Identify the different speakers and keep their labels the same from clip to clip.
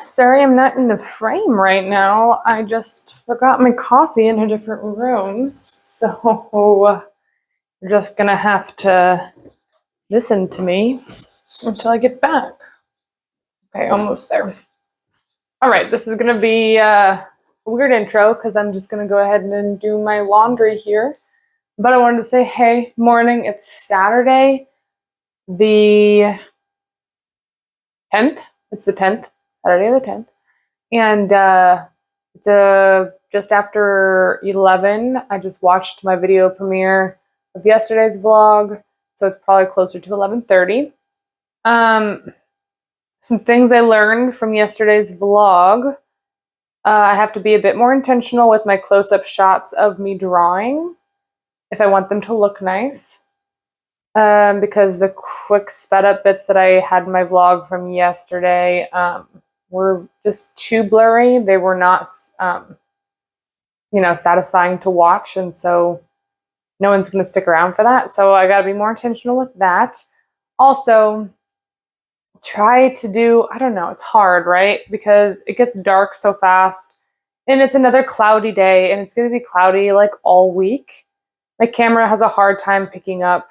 Speaker 1: Sorry I'm not in the frame right now. I just forgot my coffee in a different room, so you're just gonna have to listen to me until I get back. Okay, almost there. All right, this is gonna be a weird intro because I'm just gonna go ahead and do my laundry here. But I wanted to say, hey, morning, it's Saturday, the 10th. It's the 10th, Saturday the 10th. And it's just after 11. I just watched my video premiere of yesterday's vlog, so it's probably closer to 11:30. Some things I learned from yesterday's vlog. I have to be a bit more intentional with my close-up shots of me drawing if I want them to look nice. Because the quick sped-up bits that I had in my vlog from yesterday were just too blurry. They were not, satisfying to watch, and so no one's going to stick around for that. So I got to be more intentional with that. Also, try to do, I don't know, it's hard, right? Because it gets dark so fast, and it's another cloudy day, and it's going to be cloudy like all week. My camera has a hard time picking up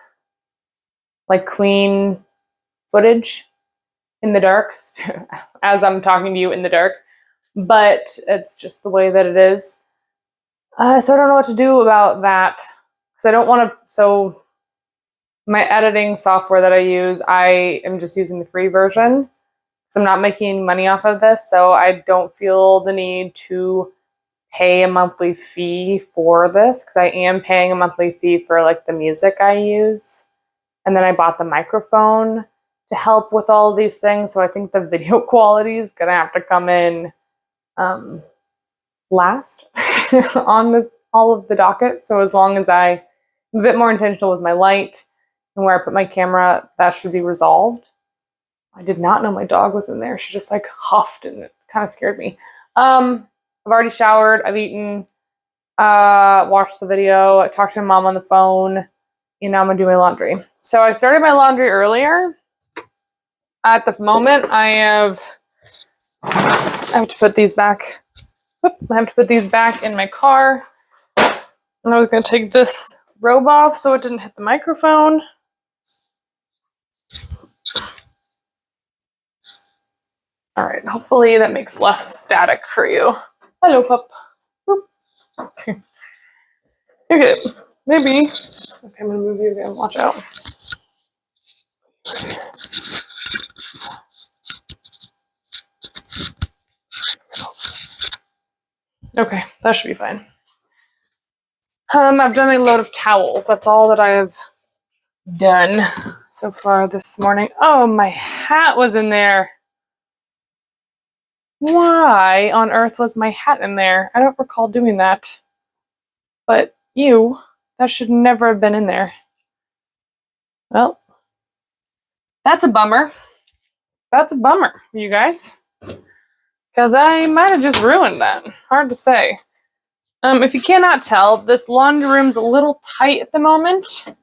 Speaker 1: like clean footage in the dark as I'm talking to you in the dark, but it's just the way that it is. So I don't know what to do about that because I don't want to. So my editing software that I use, I am just using the free version because I'm not making money off of this, so I don't feel the need to pay a monthly fee for this because I am paying a monthly fee for like the music I use. And then I bought the microphone to help with all of these things. So I think the video quality is going to have to come in last on all of the docket. So as long as I'm a bit more intentional with my light and where I put my camera, that should be resolved. I did not know my dog was in there. She just like huffed and it kind of scared me. I've already showered. I've eaten, watched the video. I talked to my mom on the phone. And now I'm gonna do my laundry. So I started my laundry earlier. At the moment, I have to put these back. I have to put these back in my car. And I was gonna take this robe off so it didn't hit the microphone. All right, hopefully that makes less static for you. Hello, pup. Okay, maybe. Okay, I'm gonna move you again. Watch out. Okay, that should be fine. I've done a load of towels. That's all that I have done so far this morning. Oh, my hat was in there. Why on earth was my hat in there? I don't recall doing that. But that should never have been in there. Well, that's a bummer. That's a bummer, you guys. Because I might have just ruined that. Hard to say. If you cannot tell, this laundry room's a little tight at the moment.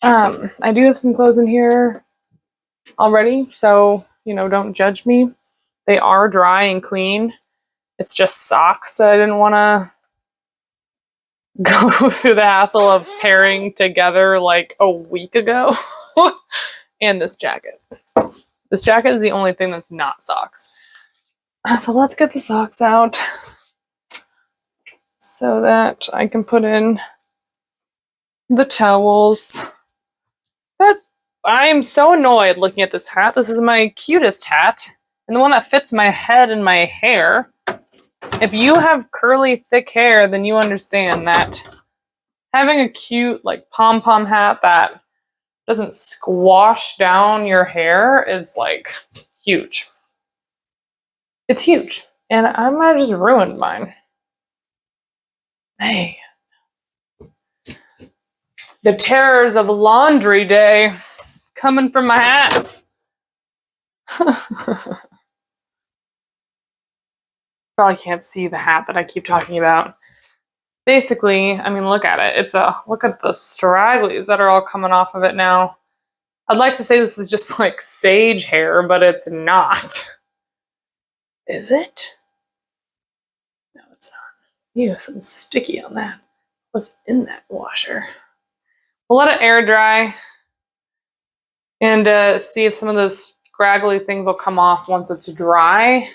Speaker 1: I do have some clothes in here already, so, don't judge me. They are dry and clean. It's just socks that I didn't want to go through the hassle of pairing together like a week ago. And this jacket. This jacket is the only thing that's not socks. But let's get the socks out so that I can put in the towels. I am so annoyed looking at this hat. This is my cutest hat and the one that fits my head and my hair. If you have curly, thick hair, then you understand that having a cute, like, pom-pom hat that doesn't squash down your hair is, like, huge. It's huge. And I might have just ruined mine. Man. The terrors of laundry day coming from my hats. Probably can't see the hat that I keep talking about. Basically, I mean, look at it. Look at the stragglies that are all coming off of it now. I'd like to say this is just like sage hair, but it's not. Is it? No, it's not. Ew, something sticky on that. What's in that washer? We'll let it air dry and see if some of those scraggly things will come off once it's dry.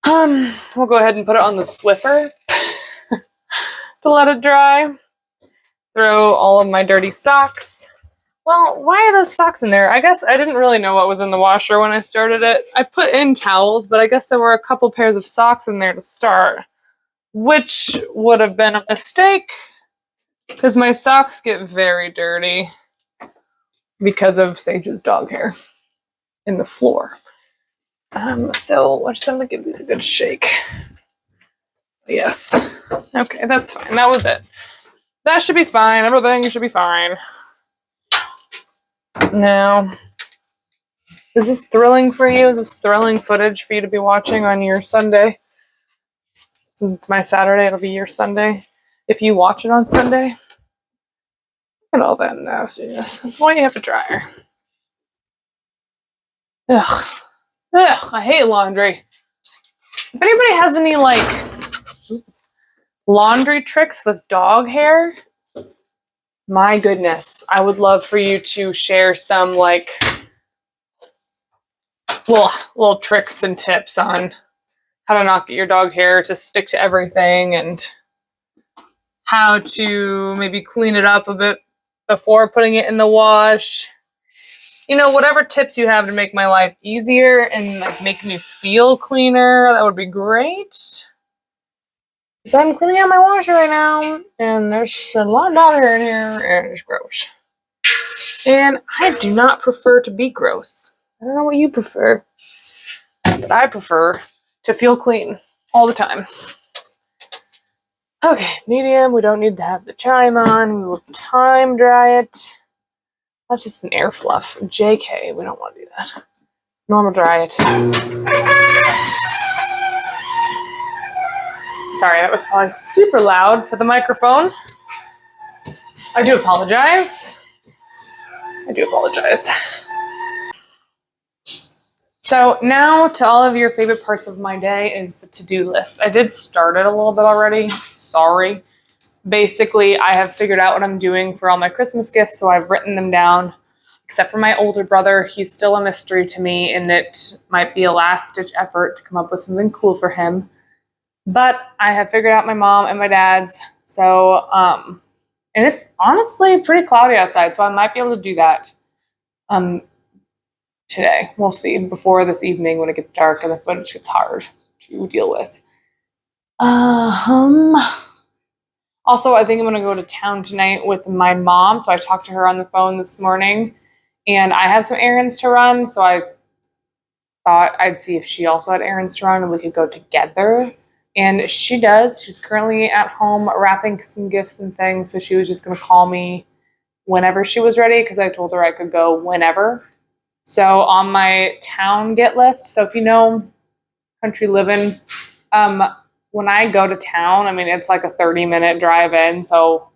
Speaker 1: We'll go ahead and put it on the Swiffer to let it dry. Throw all of my dirty socks. Well, why are those socks in there? I guess I didn't really know what was in the washer when I started it. I put in towels, but I guess there were a couple pairs of socks in there to start, which would have been a mistake because my socks get very dirty because of Sage's dog hair in the floor. So we're just gonna give these a good shake. Yes. Okay, that's fine. That was it. That should be fine. Everything should be fine. Now, is this thrilling for you? Is this thrilling footage for you to be watching on your Sunday? Since it's my Saturday, it'll be your Sunday. If you watch it on Sunday, look at all that nastiness. That's why you have a dryer. Ugh. Ugh, I hate laundry. If anybody has any, like, laundry tricks with dog hair, my goodness, I would love for you to share some, like, little tricks and tips on how to not get your dog hair to stick to everything and how to maybe clean it up a bit before putting it in the wash. You know, whatever tips you have to make my life easier and like make me feel cleaner, that would be great. So I'm cleaning out my washer right now, and there's a lot of dog hair in here, and it's gross. And I do not prefer to be gross. I don't know what you prefer, but I prefer to feel clean all the time. Okay, medium. We don't need to have the chime on. We will time dry it. That's just an air fluff. JK, we don't want to do that. Normal dry it. Sorry, that was probably super loud for the microphone. I do apologize. I do apologize. So now to all of your favorite parts of my day is the to-do list. I did start it a little bit already. Sorry. Basically, I have figured out what I'm doing for all my Christmas gifts, so I've written them down. Except for my older brother, he's still a mystery to me, and it might be a last-ditch effort to come up with something cool for him. But I have figured out my mom and my dad's. So, and it's honestly pretty cloudy outside, so I might be able to do that today. We'll see, before this evening when it gets dark and the footage gets hard to deal with. Also, I think I'm going to go to town tonight with my mom. So I talked to her on the phone this morning, and I have some errands to run. So I thought I'd see if she also had errands to run and we could go together. And she does. She's currently at home wrapping some gifts and things. So she was just going to call me whenever she was ready because I told her I could go whenever. So on my town get list. So if you know country living, when I go to town, I mean, it's like a 30-minute drive in. So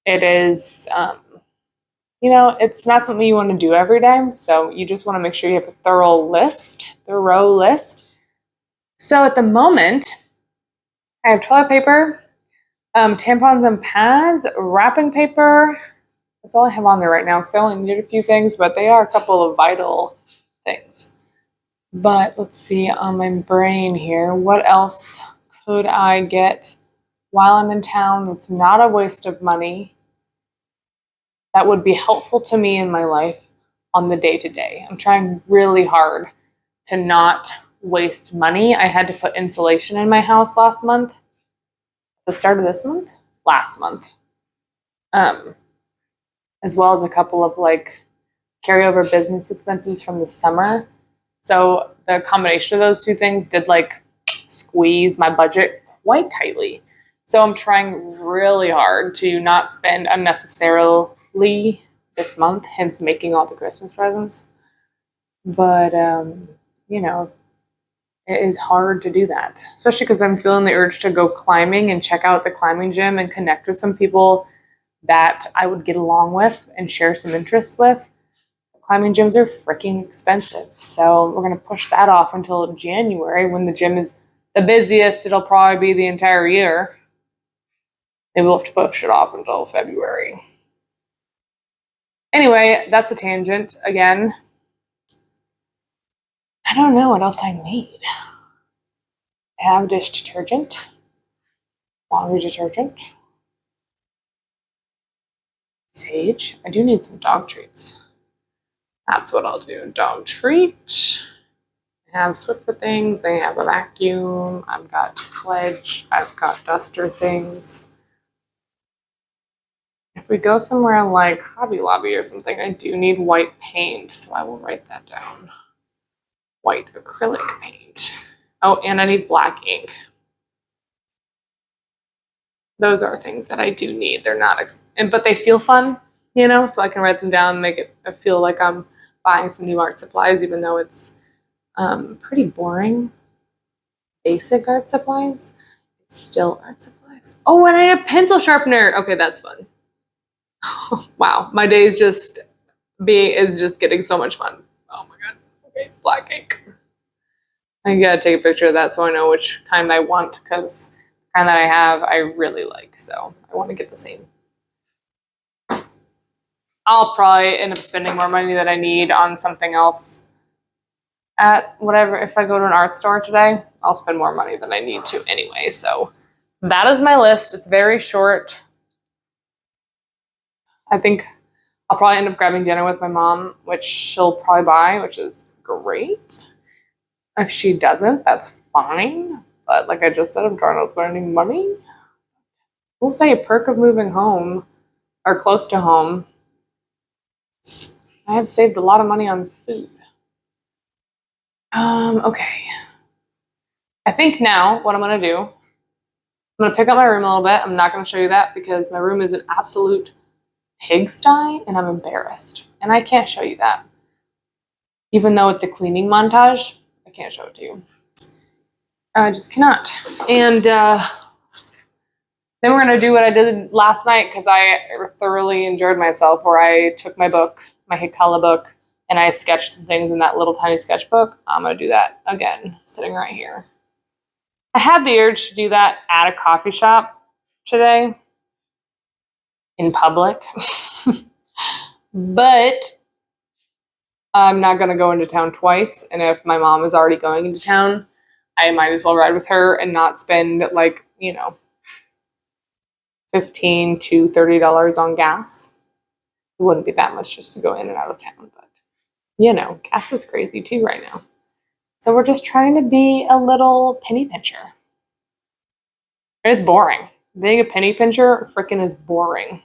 Speaker 1: it is, you know, it's not something you want to do every day. So you just want to make sure you have a thorough list. So at the moment, I have toilet paper, tampons and pads, wrapping paper. That's all I have on there right now because I only need a few things, but they are a couple of vital things. But let's see on my brain here. What else could I get while I'm in town that's not a waste of money that would be helpful to me in my life on the day-to-day? I'm trying really hard to not waste money. I had to put insulation in my house last month. The start of this month? Last month. As well as a couple of like carryover business expenses from the summer. So the combination of those two things did like squeeze my budget quite tightly. So I'm trying really hard to not spend unnecessarily this month, hence making all the Christmas presents. But, you know, It is hard to do that, especially because I'm feeling the urge to go climbing and check out the climbing gym and connect with some people that I would get along with and share some interests with. Climbing gyms are freaking expensive, so we're going to push that off until January when the gym is the busiest it'll probably be the entire year. Maybe we'll have to push it off until February. Anyway, that's a tangent again. I don't know what else I need. I have dish detergent, laundry detergent, sage. I do need some dog treats. That's what I'll do. Dog treat. I have Swiffer things. I have a vacuum. I've got Pledge. I've got duster things. If we go somewhere like Hobby Lobby or something, I do need white paint, so I will write that down. White acrylic paint. Oh, and I need black ink. Those are things that I do need. They're not, but they feel fun, you know, so I can write them down and make it feel like I'm buying some new art supplies, even though it's pretty boring, basic art supplies. It's still art supplies. Oh, and I need a pencil sharpener. Okay, that's fun. Wow, my day is just getting so much fun. Oh my god. Okay, black ink. I gotta take a picture of that so I know which kind I want, because the kind that I have I really like, so I want to get the same. I'll probably end up spending more money than I need on something else at whatever. If I go to an art store today, I'll spend more money than I need to anyway. So that is my list. It's very short. I think I'll probably end up grabbing dinner with my mom, which she'll probably buy, which is great. If she doesn't, that's fine. But like I just said, I'm trying to spend any money. We'll say a perk of moving home, or close to home, I have saved a lot of money on food. Okay. I think now what I'm going to do, I'm going to pick up my room a little bit. I'm not going to show you that because my room is an absolute pigsty and I'm embarrassed. And I can't show you that. Even though it's a cleaning montage, I can't show it to you. I just cannot. And then we're going to do what I did last night because I thoroughly enjoyed myself, where I took my book, my Hikala book, and I sketched some things in that little tiny sketchbook. I'm going to do that again, sitting right here. I had the urge to do that at a coffee shop today in public, but I'm not going to go into town twice. And if my mom is already going into town, I might as well ride with her and not spend like, you know, $15 to $30 on gas. It wouldn't be that much just to go in and out of town, but you know, gas is crazy too right now. So we're just trying to be a little penny pincher. It's boring. Being a penny pincher freaking is boring.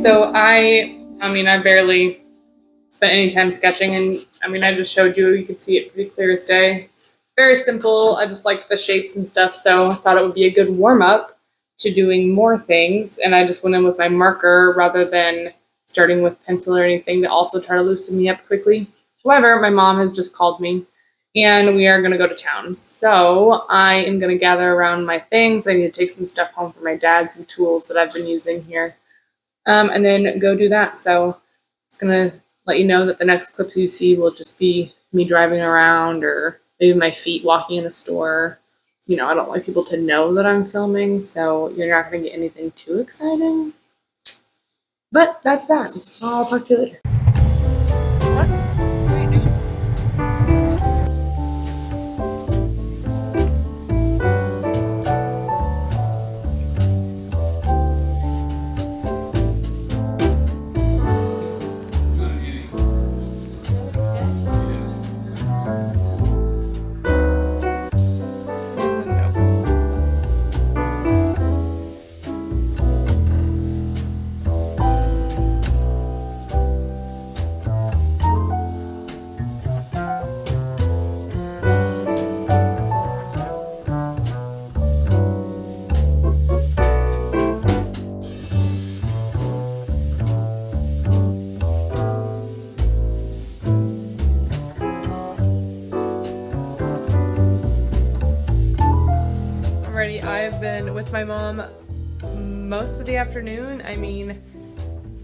Speaker 1: So I barely spent any time sketching, and I just showed you. You could see it pretty clear as day. Very simple. I just liked the shapes and stuff, so I thought it would be a good warm-up to doing more things, and I just went in with my marker rather than starting with pencil or anything to also try to loosen me up quickly. However, my mom has just called me, and we are going to go to town. So I am going to gather around my things. I need to take some stuff home for my dad, some tools that I've been using here, and then go do that. So it's going to let you know that the next clips you see will just be me driving around or maybe my feet walking in a store. I don't like people to know that I'm filming, so you're not going to get anything too exciting. But that's that. I'll talk to you later. I've been with my mom most of the afternoon.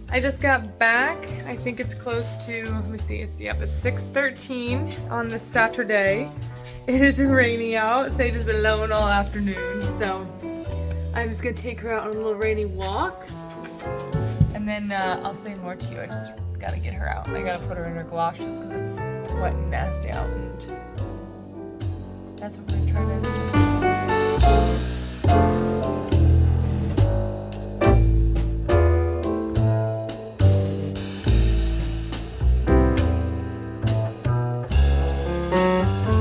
Speaker 1: I just got back. I think it's close to, let me see, it's 6:13 on this Saturday. It is rainy out. Sage has been alone all afternoon, so I'm just gonna take her out on a little rainy walk, and then I'll say more to you. I just gotta get her out. I gotta put her in her galoshes because it's wet and nasty out, and that's what we're gonna try to do.